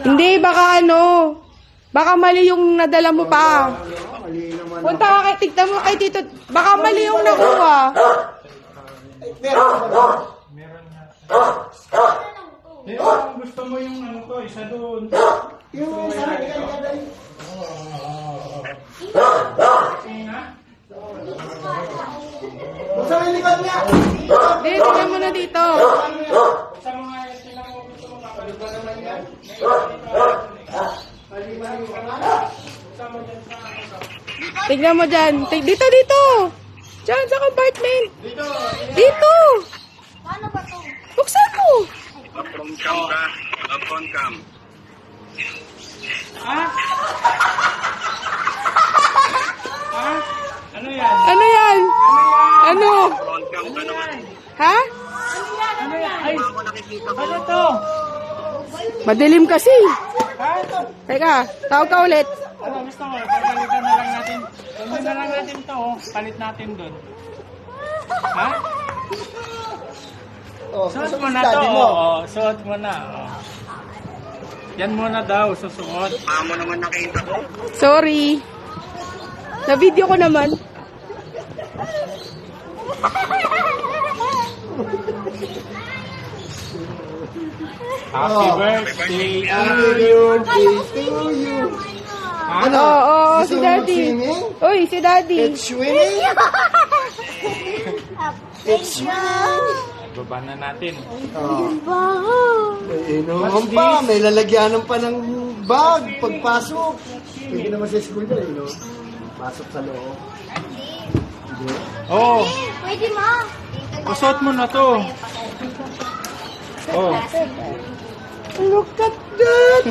Hindi, baka ano. Baka mali yung nadala mo pa. Mali naman. Punta ka kay, tignan mo kay Tito. Baka mali yung nakuha. Meron ba? Meron na. Kung gusto mo yung ano to, isa doon. Yung isa na ilan. Buksan mo yung likod niya. Hindi, tignan mo na dito. Sa mga sila mo gusto mo kapalit ba naman yan? Mali ka na. Tignan mo dyan. Dito, dito. Dyan, sa compartment. Dito. Paano ba to? Buksan mo. Upon cam ka. Upon cam. Ha? Ha? Ano yan? Ano yan? Ano? Upon cam ka naman. Ha? Ano yan? Ay! Ano to? Madilim kasi. Ha? Teka, tawag ka ulit. Ano gusto mo? Pagpalitan na lang natin. Pagpalitan na lang natin to, oh. Palit natin doon. Ha? Oh, Suot gusto mo mo na to. daddy mo. Oo, suot mo na. Oh. Yan muna daw, susuot. Amo naman nakita ko. Sorry. Na-video ko naman. Happy birthday. Happy birthday to you. Ha? Ano? Oo, Gusto si mo Daddy. mag-swimming? Uy, si Daddy. It's swimming. It's swimming. Baba na natin. Oh. Baho. Inuman pa. May lalagyanan pa ng bag pagpasok. Pwede naman sa school na, no? Pasok sa loob. Hindi. Oh, Pwede ma. pasuot mo na to. Oh. Look at that!